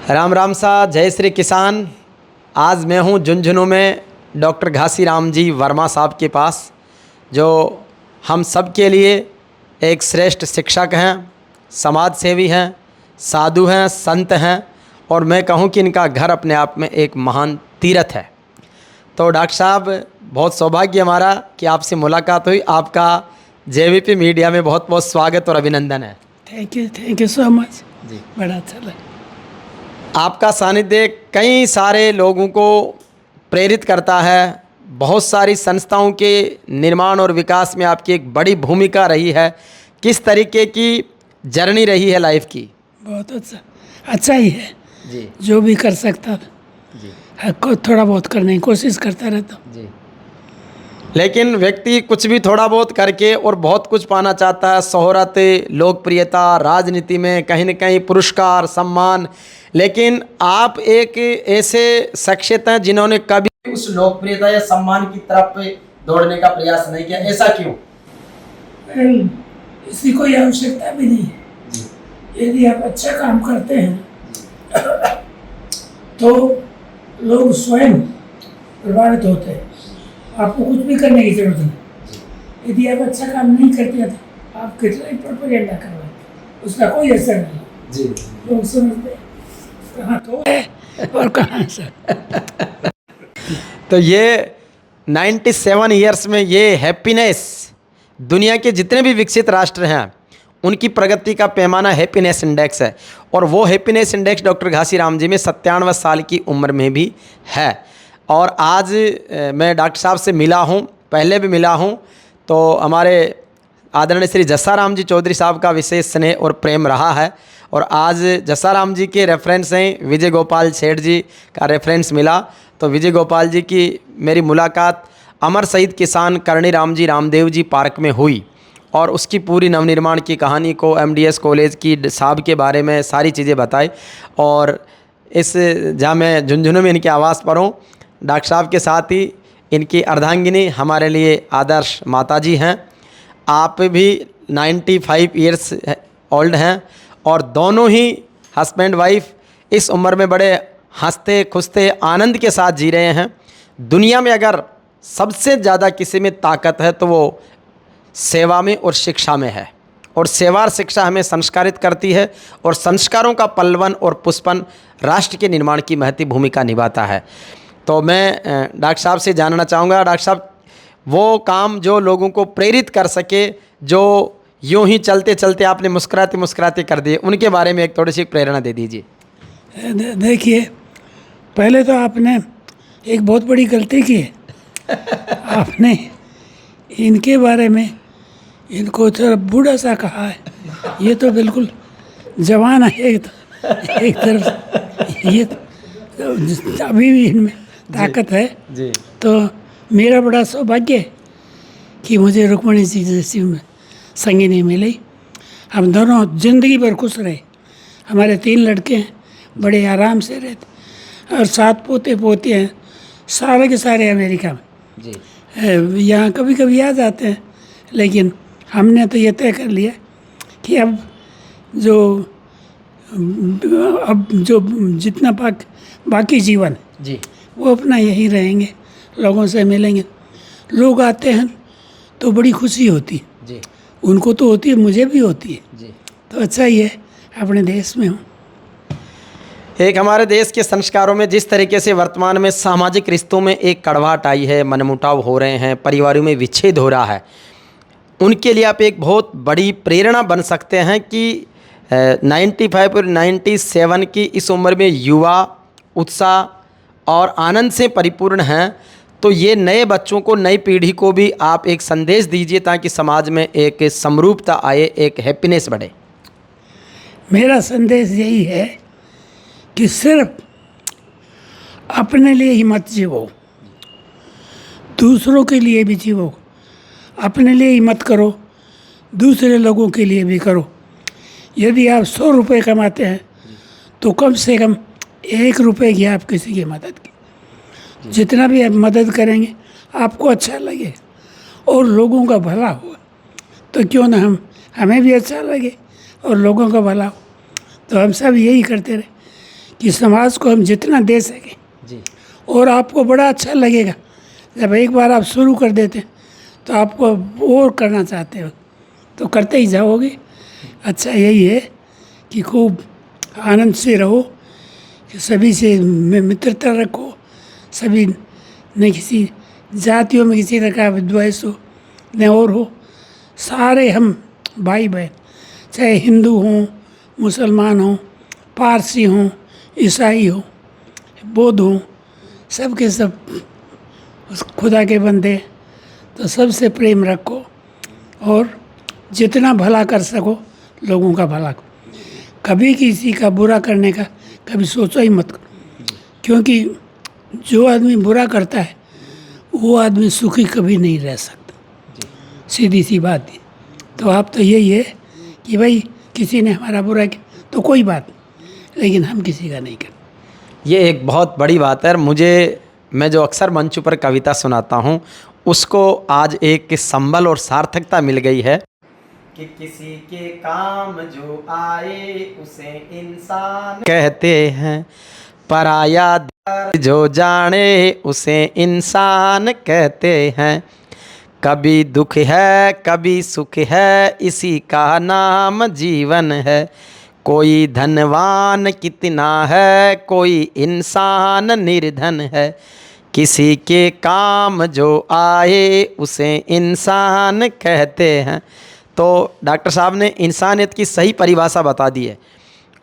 राम राम सा, जय श्री किसान। आज मैं हूँ झुंझुनू में डॉक्टर घासीराम जी वर्मा साहब के पास, जो हम सब के लिए एक श्रेष्ठ शिक्षक हैं, समाज सेवी हैं, साधु हैं, संत हैं, और मैं कहूँ कि इनका घर अपने आप में एक महान तीर्थ है। तो डॉक्टर साहब, बहुत सौभाग्य हमारा कि आपसे मुलाकात हुई। आपका जेवीपी मीडिया में बहुत बहुत स्वागत और अभिनंदन है। थैंक यू सो मच जी, बड़ा अच्छा लगा। आपका सानिध्य कई सारे लोगों को प्रेरित करता है। बहुत सारी संस्थाओं के निर्माण और विकास में आपकी एक बड़ी भूमिका रही है। किस तरीके की जर्नी रही है लाइफ की? बहुत अच्छा ही है जी जो भी कर सकता जी थोड़ा बहुत करने की कोशिश करता रहता हूँ। जी। लेकिन व्यक्ति कुछ भी थोड़ा बहुत करके और बहुत कुछ पाना चाहता है, शोहरत, लोकप्रियता, राजनीति में कहीं न कहीं पुरस्कार, सम्मान। लेकिन आप एक ऐसे शख्सियत हैं जिन्होंने कभी उस लोकप्रियता या सम्मान की तरफ दौड़ने का प्रयास नहीं किया। ऐसा क्यों? इसकी कोई आवश्यकता भी नहीं है। यदि आप अच्छा काम करते हैं तो लोग स्वयं प्रभावित होते हैं, आपको कुछ भी करने की जरूरत नहीं। यदि आप अच्छा काम नहीं करते तो आप कितना ही प्रोपेगेंडा करवाएं, उसका कोई असर नहीं। जी, लोग समझते हैं कहाँ तो है और कहाँ से। तो ये 97 ईयर्स में ये हैप्पीनेस, दुनिया के जितने भी विकसित राष्ट्र हैं उनकी प्रगति का पैमाना हैप्पीनेस इंडेक्स है। और वो हैप्पीनेस इंडेक्स डॉक्टर घासीराम जी में 97 साल की उम्र में भी है। और आज मैं डॉक्टर साहब से मिला हूँ, पहले भी मिला हूँ, तो हमारे आदरणीय श्री जस्साराम जी चौधरी साहब का विशेष स्नेह और प्रेम रहा है। और आज जस्साराम जी के रेफरेंस हैं, विजय गोपाल सेठ जी का रेफरेंस मिला। तो विजय गोपाल जी की मेरी मुलाकात अमर शहीद किसान करणी राम जी रामदेव जी पार्क में हुई, और उसकी पूरी नवनिर्माण की कहानी को, एमडीएस कॉलेज की साहब के बारे में सारी चीज़ें बताई। और इस जहाँ मैं झुंझुनू में इनके आवास पर हूँ, डॉक्टर साहब के साथ ही इनकी अर्धांगिनी हमारे लिए आदर्श माताजी हैं। आप भी 95 ईयर्स ओल्ड हैं, और दोनों ही हस्बैंड वाइफ इस उम्र में बड़े हंसते खुशते आनंद के साथ जी रहे हैं। दुनिया में अगर सबसे ज़्यादा किसी में ताकत है तो वो सेवा में और शिक्षा में है। और सेवा और शिक्षा हमें संस्कारित करती है, और संस्कारों का पल्लवन और पुष्पन राष्ट्र के निर्माण की महती भूमिका निभाता है। तो मैं डॉक्टर साहब से जानना चाहूँगा, डॉक्टर साहब, वो काम जो लोगों को प्रेरित कर सके, जो यूं ही चलते चलते आपने मुस्कुराते मुस्कुराते कर दिए, उनके बारे में एक थोड़ी सी प्रेरणा दे दीजिए। देखिए, पहले तो आपने एक बहुत बड़ी गलती की है। आपने इनके बारे में इनको थोड़ा बूढ़ा सा कहा है। ये तो बिल्कुल जवान है एक तरफ। ये तो अभी भी इनमें ताकत है। जी तो मेरा बड़ा सौभाग्य है कि मुझे रुक्मणी जी जैसी संगिनी मिली। हम दोनों जिंदगी भर खुश रहे। हमारे 3 लड़के हैं, बड़े आराम से रहते, और 7 पोते पोते हैं, सारे के सारे अमेरिका में। जी यहाँ कभी कभी आ जाते हैं, लेकिन हमने तो ये तय कर लिया कि अब जो जितना बाकी जीवन जी वो अपना यहीं रहेंगे, लोगों से मिलेंगे। लोग आते हैं तो बड़ी खुशी होती है, जी उनको तो होती है, मुझे भी होती है। जी। तो अच्छा ही है, अपने देश में हूँ। एक हमारे देश के संस्कारों में जिस तरीके से वर्तमान में सामाजिक रिश्तों में एक कड़वाहट आई है, मनमुटाव हो रहे हैं, परिवारों में विच्छेद हो रहा है, उनके लिए आप एक बहुत बड़ी प्रेरणा बन सकते हैं कि 95 और 97 की इस उम्र में युवा उत्साह और आनंद से परिपूर्ण हैं। तो ये नए बच्चों को, नई पीढ़ी को भी आप एक संदेश दीजिए ताकि समाज में एक समरूपता आए, एक हैप्पीनेस बढ़े। मेरा संदेश यही है कि सिर्फ अपने लिए ही मत जीवो, दूसरों के लिए भी जीवो। अपने लिए ही मत करो, दूसरे लोगों के लिए भी करो। यदि आप 100 रुपये कमाते हैं तो कम से कम 1 रुपये की आप किसी की मदद की। जितना भी आप मदद करेंगे आपको अच्छा लगे और लोगों का भला हो, तो क्यों ना हमें भी अच्छा लगे और लोगों का भला हो। तो हम सब यही करते रहे कि समाज को हम जितना दे सकें, जी और आपको बड़ा अच्छा लगेगा जब एक बार आप शुरू कर देते हैं तो आपको और करना चाहते हो तो करते ही जाओगे। अच्छा यही है कि खूब आनंद से रहो, कि सभी से मित्रता रखो, सभी न किसी जातियों में किसी तरह का विद्वेष हो न और हो, सारे हम भाई बहन, चाहे हिंदू हों, मुसलमान हों, पारसी हों, ईसाई हों, बौद्ध हों, सब के सब उस खुदा के बंदे। तो सबसे प्रेम रखो और जितना भला कर सको लोगों का भला करो। कभी किसी का बुरा करने का कभी सोचो ही मत, क्योंकि जो आदमी बुरा करता है वो आदमी सुखी कभी नहीं रह सकता, सीधी सी बात है। तो आप तो यही है कि भाई किसी ने हमारा बुरा किया तो कोई बात नहीं, लेकिन हम किसी का नहीं करते। ये एक बहुत बड़ी बात है। मैं जो अक्सर मंच पर कविता सुनाता हूँ उसको आज एक संबल और सार्थकता मिल गई है कि किसी के काम जो आए उसे इंसान कहते हैं, पराया जो जाने उसे इंसान कहते हैं। कभी दुख है कभी सुख है इसी का नाम जीवन है। कोई धनवान कितना है कोई इंसान निर्धन है। किसी के काम जो आए उसे इंसान कहते हैं। तो डॉक्टर साहब ने इंसानियत की सही परिभाषा बता दी है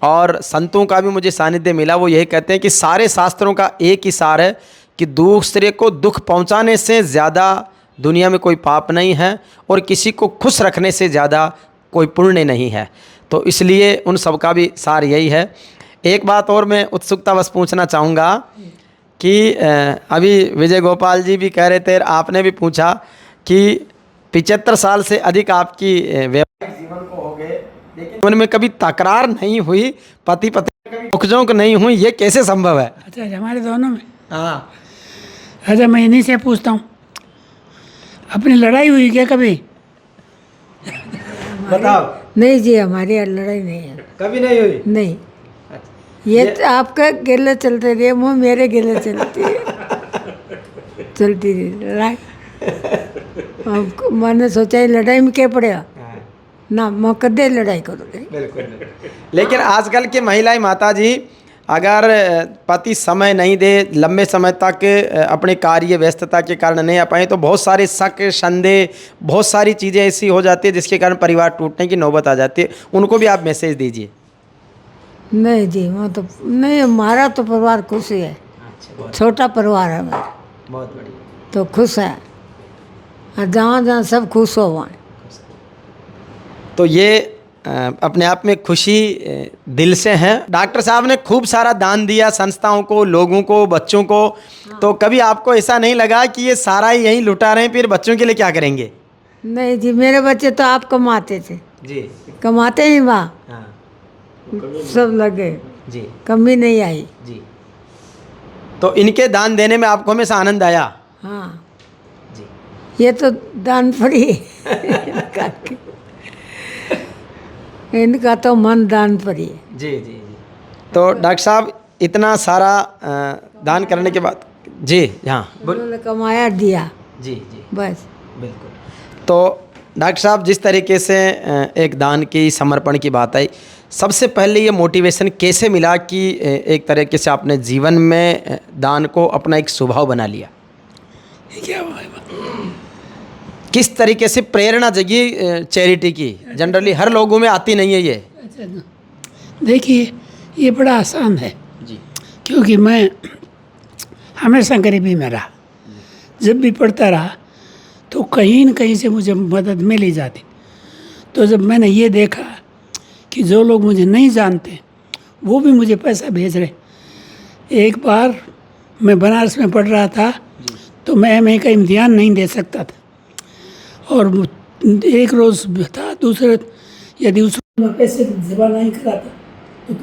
और संतों का भी मुझे सानिध्य मिला। वो यही कहते हैं कि सारे शास्त्रों का एक ही सार है कि दूसरे को दुख पहुंचाने से ज़्यादा दुनिया में कोई पाप नहीं है और किसी को खुश रखने से ज़्यादा कोई पुण्य नहीं है। तो इसलिए उन सब का भी सार यही है। एक बात और मैं उत्सुकतावश पूछना चाहूँगा कि अभी विजय गोपाल जी भी कह रहे थे, आपने भी पूछा कि 75 साल से अधिक आपकी वैवाहिक जीवन को हो गए, लेकिन जीवन में कभी तकरार नहीं हुई, पति पत्नी कभी नोकझोंक नहीं हुई, ये कैसे संभव है? अच्छा हमारे दोनों में, हाँ अच्छा मैं इन्हीं से पूछता हूँ, अपनी लड़ाई हुई क्या कभी? बताओ। नहीं जी, हमारी लड़ाई नहीं है, कभी नहीं हुई? नहीं। ये तो आपका गिले चलते रहे, मुँह मेरे गिले चलती है, चलती रही लड़ाई। अब मैंने सोचा ये लड़ाई में क्या पड़ेगा ना, मैं कदे लड़ाई करोगे। बिल्कुल। लेकिन आजकल की महिलाएं माता जी, अगर पति समय नहीं दे, लंबे समय तक अपने कार्य व्यस्तता के कारण नहीं आ पाए, तो बहुत सारे शक संदेह, बहुत सारी चीज़ें ऐसी हो जाती है जिसके कारण परिवार टूटने की नौबत आ जाती है। उनको भी आप मैसेज दीजिए। नहीं जी, मैं तो नहीं, हमारा तो परिवार खुश ही है, छोटा परिवार है हमारा, बहुत बढ़िया। तो खुश है, और जहाँ जहाँ सब खुश हो वहाँ। तो ये अपने आप में खुशी दिल से है। डॉक्टर साहब ने खूब सारा दान दिया संस्थाओं को, लोगों को, बच्चों को। तो कभी आपको ऐसा नहीं लगा कि ये सारा ही यहीं लुटा रहे हैं, फिर बच्चों के लिए क्या करेंगे? नहीं जी, मेरे बच्चे तो आप कमाते थे जी कमाते ही वहाँ, हाँ सब लगे, जी कमी नहीं आई। जी। तो इनके दान देने में आपको हमेशा आनंद आया? हाँ जी। ये तो दान पड़ी इनका तो मन दान पड़ी है। जी जी जी। तो डॉक्टर साहब इतना सारा दान करने के बाद जी हाँ उन्होंने कमाया दिया, जी जी बस। बिल्कुल। तो डॉक्टर साहब जिस तरीके से एक दान की, समर्पण की बात आई, सबसे पहले ये मोटिवेशन कैसे मिला कि एक तरीके से आपने जीवन में दान को अपना एक स्वभाव बना लिया? ये क्या हुआ है? किस तरीके से प्रेरणा जगी चैरिटी की? जनरली हर लोगों में आती नहीं है ये। अच्छा देखिए, ये बड़ा आसान है, जी क्योंकि मैं हमेशा गरीबी में रहा, जब भी पढ़ता रहा तो कहीं न कहीं से मुझे मदद मिल ही जाती। तो जब मैंने ये देखा कि जो लोग मुझे नहीं जानते वो भी मुझे पैसा भेज रहे। एक बार मैं बनारस में पढ़ रहा था, तो मैं एमए का इम्तिहान नहीं दे सकता था, और एक रोज़ था, दूसरे यदि उस पैसे जमा नहीं कराता तो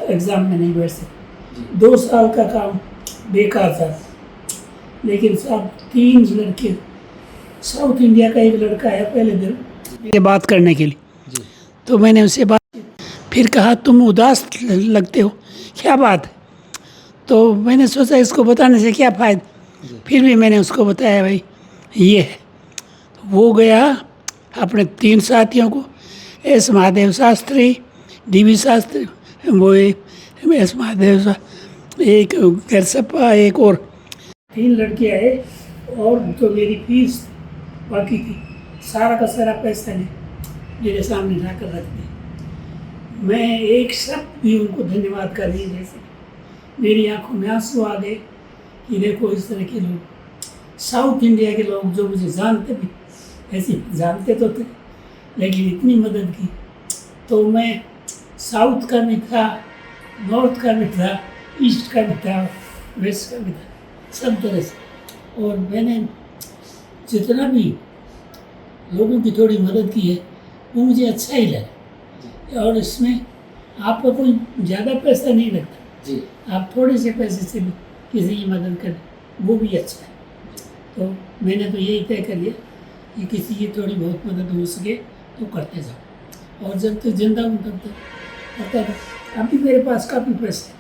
एग्ज़ाम में नहीं बैठ सकता। 2 साल का काम बेकार था। लेकिन साहब 3 लड़के, साउथ इंडिया का एक लड़का है, पहले दिन ये बात करने के लिए, तो मैंने उससे बात, फिर कहा तुम उदास लगते हो क्या बात है। तो मैंने सोचा इसको बताने से क्या फ़ायदा, फिर भी मैंने उसको बताया भाई ये है। वो गया अपने 3 साथियों को, एस महादेव शास्त्री, DV शास्त्री, वो एस महादेव एक गरसप्पा, एक और 3 लड़के आए, और जो मेरी फीस बाकी थी सारा का सारा पैसा ने मेरे सामने लाकर रख दिया। मैं एक शब्द भी उनको धन्यवाद कर नहीं दे सका। मेरी आंखों में आंसू आ गए कि देखो इस तरह के लोग, साउथ इंडिया के लोग जो मुझे जानते भी, ऐसे जानते तो थे लेकिन इतनी मदद की। तो मैं साउथ का भी था, नॉर्थ का भी था, ईस्ट का भी था, वेस्ट का भी था, सब तरह से। और मैंने जितना भी लोगों की थोड़ी मदद की है वो मुझे अच्छा ही लगा। और इसमें आपका कोई ज़्यादा पैसा नहीं लगता जी। आप थोड़े से पैसे से भी किसी की मदद करें, वो भी अच्छा है। तो मैंने तो यही तय कर लिया कि किसी की थोड़ी बहुत मदद हो सके तो करते जाओ, और जब तक जिंदा हूँ तब तक करता रहो। अभी मेरे पास काफ़ी पैसे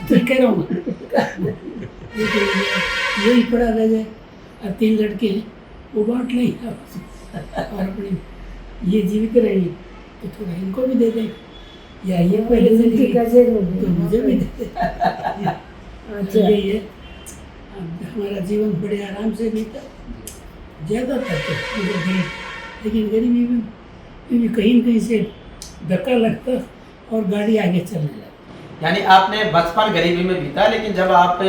तो कह रहा हूँ यही पड़ा रह जाए। और 3 लड़के हैं वो बांट नहीं और अपनी ये जीवित रहेंगे तो थोड़ा इनको भी दे दें, या ये पहले से उनकी लिए कैसे तो मुझे भी दे दें। अच्छा यही है। अब हमारा जीवन बड़े आराम से बीता, ज़्यादातर तो मुझे गरीब, लेकिन गरीबी में भी कहीं न कहीं से धक्का लगता और गाड़ी आगे चलने लगती। यानी आपने बचपन गरीबी में बीता, लेकिन जब आप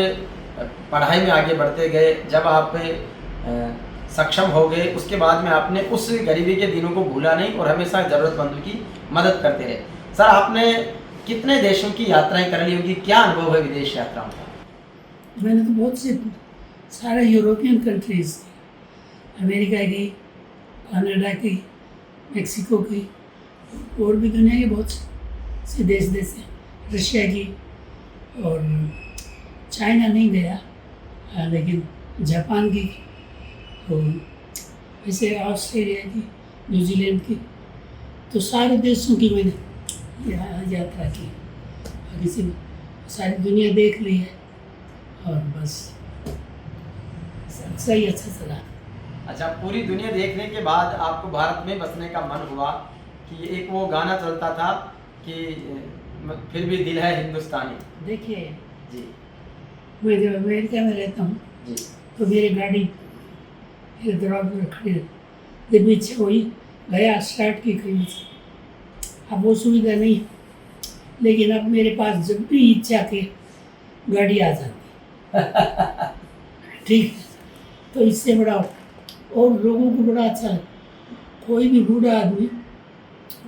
पढ़ाई में आगे बढ़ते गए, जब आप सक्षम हो गए, उसके बाद में आपने उस गरीबी के दिनों को भूला नहीं और हमेशा ज़रूरतमंदों की मदद करते रहे। सर, आपने कितने देशों की यात्राएं कर ली होगी, क्या अनुभव है विदेश यात्राओं का? मैंने तो बहुत से सारे यूरोपियन कंट्रीज़ की, अमेरिका की, कनाडा की, मेक्सिको की, और भी दुनिया के बहुत से देश हैं, रशिया की, और चाइना नहीं गया, लेकिन जापान की, और वैसे ऑस्ट्रेलिया की, न्यूजीलैंड की, तो सारे देशों की मैंने यात्रा की। किसी सारी दुनिया देख ली है और बस सही अच्छा चला। अच्छा, पूरी दुनिया देखने के बाद आपको भारत में बसने का मन हुआ कि एक वो गाना चलता था कि फिर भी दिल है हिंदुस्तानी। देखिए जी मैं जब अमेरिका में रहता हूँ जी तो मेरी गाड़ी मेरे दरवाजे पर खड़ी रहती, जब इच्छा हुई गया स्टार्ट की कहीं से। अब वो सुविधा नहीं, लेकिन अब मेरे पास जब भी इच्छा के गाड़ी आ जाती ठीक है। तो इससे बड़ा और लोगों को बड़ा अच्छा लगता। कोई भी बूढ़ा आदमी,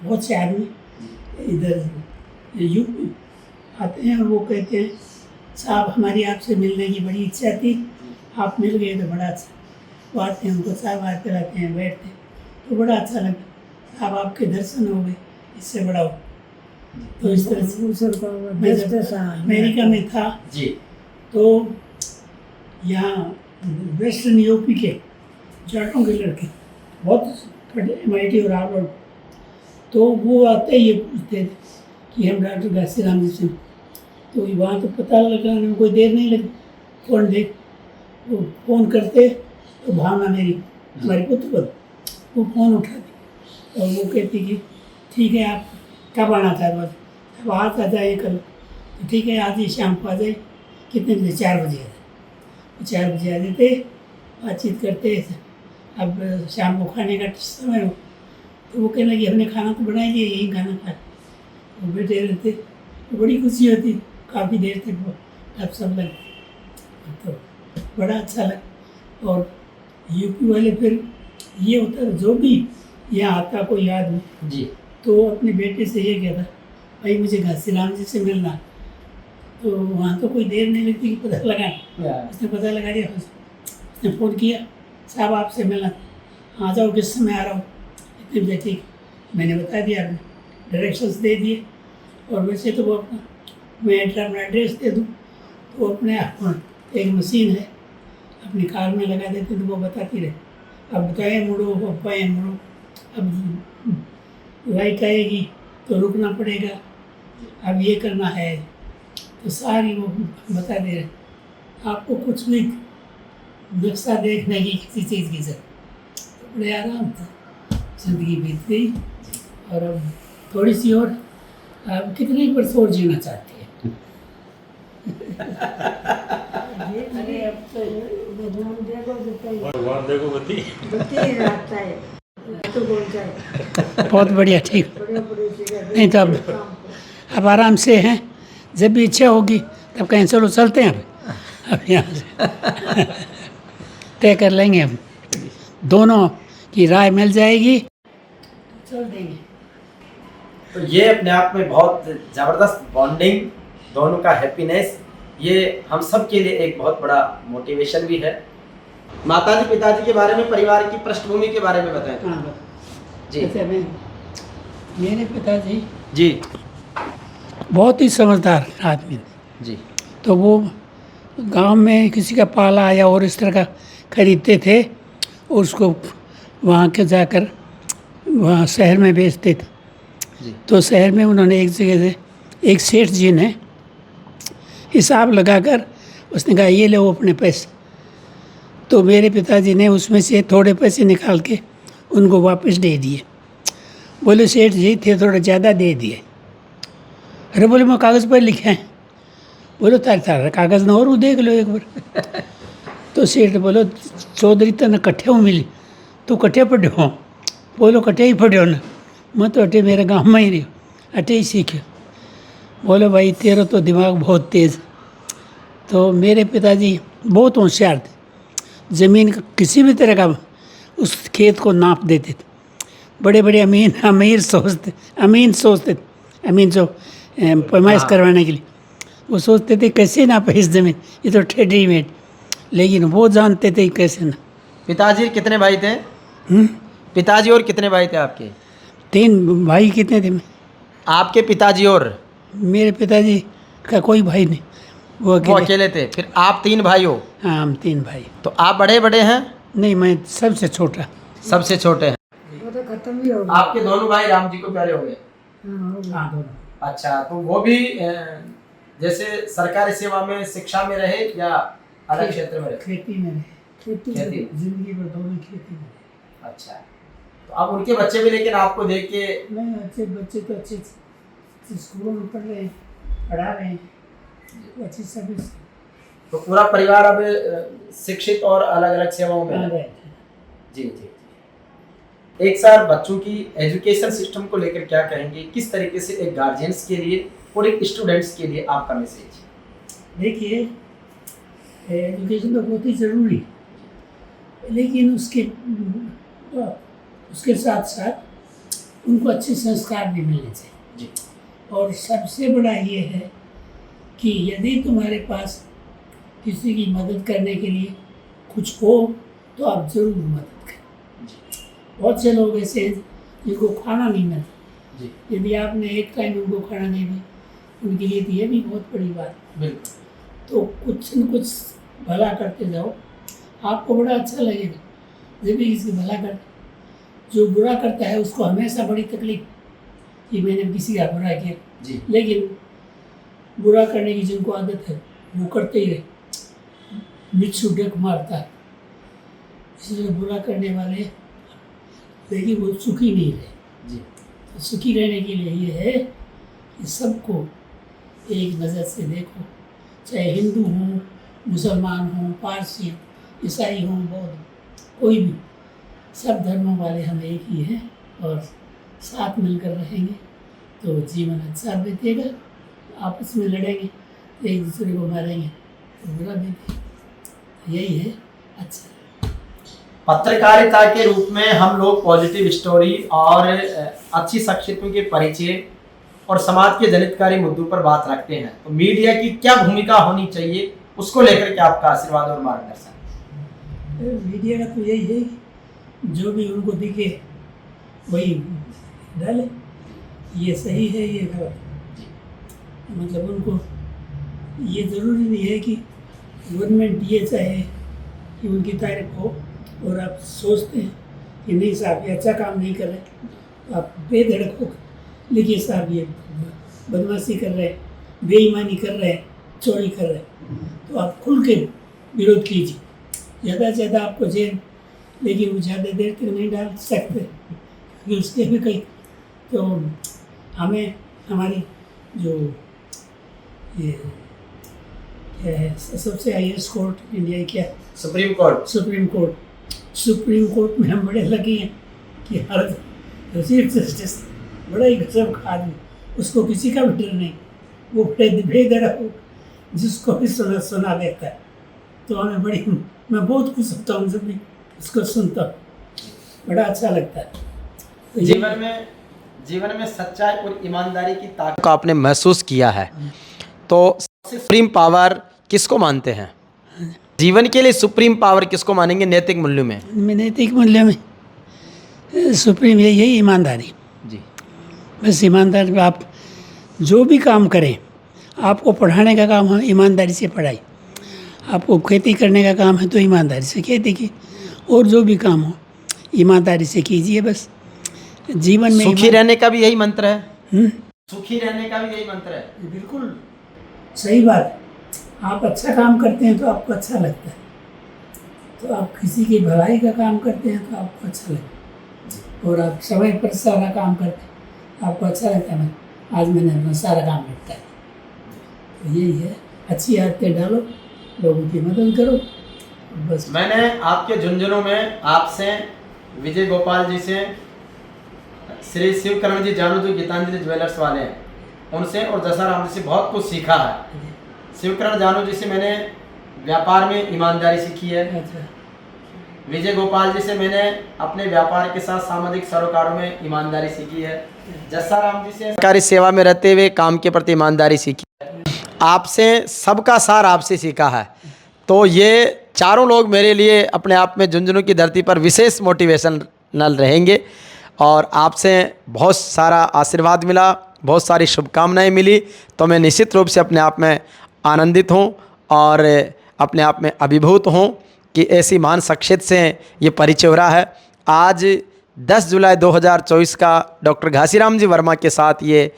बहुत से आदमी इधर यूपी आते हैं और वो कहते हैं साहब हमारी आपसे मिलने की बड़ी इच्छा थी, आप मिल गए तो बड़ा अच्छा। वो आते हैं, उनको चाय वाय पिलाते हैं, बैठते हैं तो बड़ा अच्छा लगता। साहब आपके दर्शन हो गए, इससे बड़ा हो। तो इस तरह से मैं जब अमेरिका में था जी तो यहाँ वेस्टर्न यूपी के जाटों के लड़के बहुत MIT और हार्वर्ड, तो वो आते ही ये पूछते थे कि हम डॉक्टर घासीराम जी से, तो वहाँ तो पता लगाने में कोई देर नहीं लगी। फ़ोन देख वो फ़ोन करते तो भावना मेरी हमारी पुत्र वो फ़ोन उठाती और वो कहती कि ठीक है आप कब आना चाहते हो, अब आज आ जाए कल, तो ठीक है आज ही शाम को आ जाए। कितने बजे? 4 बजे आ जाए। 4 बजे आ जाते, बातचीत करते। अब शाम को खाने का समय हो तो वो कहने लगी हमने खाना तो बना लिया, यही खाना खा। वो बैठे रहते तो बड़ी खुशी होती, काफ़ी देर तक वो अब सब लगते तो बड़ा अच्छा लगा। और यूपी वाले फिर ये होता है जो भी यहाँ आता कोई आदमी जी तो अपने बेटे से ये कहता भाई मुझे घासीराम जी से मिलना, तो वहाँ तो कोई देर नहीं लगती कि पता लगाए। उसने पता लगा दिया, उसने फ़ोन किया साहब आपसे मिलना, आ जाओ किस समय आ रहा हूँ, इतने बजे। ठीक, मैंने बता दिया, आपने डायरेक्शंस दे दिए। और वैसे तो वो अपना मैं अपना एड्रेस दे दूँ तो वो अपने आप एक मशीन है अपनी कार में लगा देते तो वो बताती रहे अब दाएँ मुड़ो, अब बाएँ मुड़ो, अब लाइट आएगी तो रुकना पड़ेगा, अब ये करना है, तो सारी वो बता दे रहे। आपको कुछ भी नक्शा देखने की किसी चीज़ की जरूरत, तो बड़े आराम था, जिंदगी बीत गई। और अब थोड़ी सी और, अब कितने वर्ष और जीना चाहती है? अरे अब तो भगवान देखो भगवान देखो बत्ती ही रहता है तो बोल जाए बहुत बढ़िया, ठीक। बड़े बड़े चीज़ें नहीं तो अब आराम से हैं, जब भी इच्छा होगी तब कहीं चलो चलते हैं। अब यहाँ से तय कर लेंगे, हम दोनों की राय मिल जाएगी, चल देंगे। तो ये अपने आप में बहुत ज़बरदस्त बॉन्डिंग, दोनों का हैप्पीनेस, ये हम सब के लिए एक बहुत बड़ा मोटिवेशन भी है। माताजी पिताजी के बारे में, परिवार की पृष्ठभूमि के बारे में बताएं। हाँ जी जैसे मेरे पिताजी जी बहुत ही समझदार आदमी थे। जी तो वो गांव में किसी का पाला या और इस तरह का खरीदते थे, और उसको वहाँ के जाकर वहाँ शहर में बेचते थे। जी तो शहर में उन्होंने एक जगह से एक सेठ जी ने हिसाब लगाकर उसने कहा ये लो अपने पैसे। तो मेरे पिताजी ने उसमें से थोड़े पैसे निकाल के उनको वापस दे दिए। बोले सेठ जी थे थोड़ा ज़्यादा दे दिए। अरे बोले मैं कागज़ पर लिखे हैं। बोलो तारा कागज़ न और वो देख लो एक बार। तो सेठ बोलो चौधरी तने कट्ठे हो मिली, तू कट्ठे पढ़ो हो? बोलो कट्ठे ही पढ़ो ना, मैं तो अटे मेरे गांव में ही रही, अटे ही सीखे। बोलो भाई तेरा तो दिमाग बहुत तेज़। तो मेरे पिताजी बहुत होशियार थे, ज़मीन का किसी भी तरह का उस खेत को नाप देते थे। बड़े बड़े अमीर सोचते अमीन जो पैमाइश करवाने के लिए वो सोचते थे कैसे नापे इस ज़मीन, ये तो रेडीमेड, लेकिन वो जानते थे कैसे ना। पिताजी कितने भाई थे? पिताजी और कितने भाई थे आपके? 3 भाई कितने थे? आपके पिताजी और मेरे पिताजी का कोई भाई नहीं, वो वो अकेले। अकेले थे। फिर आप 3 भाई हो? हाँ हम 3 भाई। तो आप बड़े बड़े हैं? नहीं मैं सबसे छोटा। सबसे छोटे हैं। वो तो खत्म ही हो गया। आपके दोनों भाई राम जी को प्यारे हो गए? हाँ, हो गया। हाँ दोनों। अच्छा, तो वो भी जैसे सरकारी सेवा में, शिक्षा में रहे या अलग क्षेत्र में रहे? खेती में रहे, खेती खेती। जिंदगी भर दोनों खेती में रहे। अच्छा, तो अब उनके बच्चे भी लेकिन आपको देख के नहीं अच्छे बच्चे तो अच्छे स्कूलों में पढ़ रहे हैं, पढ़ा रहे हैं, अच्छी सर्विस तो पूरा परिवार अब शिक्षित और अलग अलग सेवाओं में आ है। रहे हैं। जी जी जी। एक सर बच्चों की एजुकेशन सिस्टम को लेकर क्या कहेंगे? किस तरीके से एक गार्जियंस के लिए और एक स्टूडेंट्स के लिए आपका मैसेज? देखिए एजुकेशन तो बहुत ही ज़रूरी है, लेकिन उसके साथ साथ उनको अच्छे संस्कार भी मिलने चाहिए। जी और सबसे बड़ा ये है कि यदि तुम्हारे पास किसी की मदद करने के लिए कुछ हो तो आप ज़रूर मदद करें। बहुत से लोग ऐसे हैं जिनको खाना नहीं मिलता, जी यदि आपने एक टाइम उनको खाना नहीं दिया उनके लिए तो ये भी बहुत बड़ी बात है। बिल्कुल। तो कुछ न कुछ भला करते जाओ, आपको बड़ा अच्छा लगेगा जब भी किसी भला कर। जो बुरा करता है उसको हमेशा बड़ी तकलीफ कि मैंने किसी का बुरा किया, जी लेकिन बुरा करने की जिनको आदत है वो करते ही रहे, मिच्छू डक मारता है। इसलिए बुरा करने वाले लेकिन वो सुखी नहीं रहे। जी तो सुखी रहने के लिए ये है कि सबको एक नज़र से देखो, चाहे हिंदू हों, मुसलमान हों, पारसी हों, ईसाई हों, बौद्ध, कोई भी, सब धर्मों वाले हम एक ही हैं और साथ मिलकर रहेंगे तो जीवन अच्छा बीतेगा। आपस में लड़ेंगे तो एक दूसरे को मारेंगे तो बुरा बीतेगा। यही है अच्छा। पत्रकारिता के रूप में हम लोग पॉजिटिव स्टोरी और अच्छी शख्सियतों के परिचय और समाज के जनहितकारी मुद्दों पर बात रखते हैं। तो मीडिया की क्या भूमिका होनी चाहिए, उसको लेकर के आपका आशीर्वाद और मार्गदर्शन? मीडिया का तो यही है कि जो भी उनको दिखे वही डाले, ये सही है ये गलत। मतलब उनको ये ज़रूरी नहीं है कि गवर्नमेंट ये चाहे कि उनकी तारीफ हो और आप सोचते हैं कि नहीं साहब ये अच्छा काम नहीं कर रहे, तो आप बेधड़क हो लिखिए साहब ये बदमाशी कर रहे हैं, बेईमानी कर रहे हैं, चोरी कर रहे हैं, तो आप खुल के विरोध कीजिए। ज़्यादा से ज़्यादा आपको जेल, लेकिन वो ज़्यादा देर तक नहीं डाल सकते क्योंकि उसके भी कई, तो हमें हमारी जो ये क्या है सबसे हाईएस्ट कोर्ट इंडिया की क्या है? Supreme court. सुप्रीम कोर्ट में हम बड़े लकी हैं कि हर चीफ जस्टिस बड़ा ही गजब का आदमी, उसको किसी का भी डर नहीं, वो बेदड़ा हो, जिसको भी सुना देता है। तो हमें बड़ी, मैं बहुत खुश होता हूँ जब भी उसको सुनता हूँ, बड़ा अच्छा लगता है। तो जीवन में सच्चाई और ईमानदारी की ताकत को आपने महसूस किया है, तो सुप्रीम पावर किसको मानते हैं? जीवन के लिए सुप्रीम पावर किसको मानेंगे नैतिक मूल्यों में? नैतिक मूल्य में सुप्रीम यही ईमानदारी। जी। बस ईमानदारी, आप जो भी काम करें, आपको पढ़ाने का काम है ईमानदारी से पढ़ाई, आपको खेती करने का काम है तो ईमानदारी से खेती की, और जो भी काम हो ईमानदारी से कीजिए। बस जीवन में सुखी रहने का भी यही मंत्र है। है। सुखी रहने का भी यही मंत्र है। बिल्कुल सही बात है। आप अच्छा काम करते हैं तो आपको अच्छा लगता है, तो आप किसी की भलाई का काम करते हैं तो आपको अच्छा लगता है, और आप समय पर सारा काम करते हैं आपको अच्छा लगता है। आज मैंने अपना सारा काम निपटा है, तो यही है, अच्छी आदतें डालो, लोगों की मदद करो, बस। मैंने आपके झुंझुनों में आपसे, विजय गोपाल जी से, श्री शिवकरण जी जानू जो गीतांजलि ज्वेलर्स वाले हैं उनसे, और जसाराम जी से बहुत कुछ सीखा है। शिवकरण जानू जी से मैंने व्यापार में ईमानदारी सीखी है। अच्छा। विजय गोपाल जी से मैंने अपने व्यापार के साथ सामाजिक सरोकारों में ईमानदारी सीखी है। जसाराम जी से सरकारी सेवा में रहते हुए काम के प्रति ईमानदारी सीखी है। आपसे सबका सार आपसे सीखा है। तो ये चारों लोग मेरे लिए अपने आप में झुंझुनू की धरती पर विशेष मोटिवेशनल रहेंगे, और आपसे बहुत सारा आशीर्वाद मिला, बहुत सारी शुभकामनाएं मिली, तो मैं निश्चित रूप से अपने आप में आनंदित हूँ और अपने आप में अभिभूत हूँ कि ऐसी महान शख्सियत से ये परिचय हो रहा है। आज 10 जुलाई 2024 का डॉक्टर घासीराम जी वर्मा के साथ ये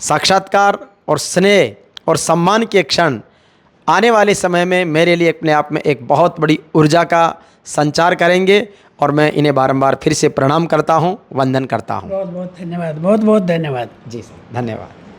साक्षात्कार और स्नेह और सम्मान के क्षण आने वाले समय में मेरे लिए अपने आप में एक बहुत बड़ी ऊर्जा का संचार करेंगे, और मैं इन्हें बारंबार फिर से प्रणाम करता हूँ, वंदन करता हूँ। बहुत बहुत धन्यवाद, बहुत बहुत धन्यवाद। जी सर, धन्यवाद।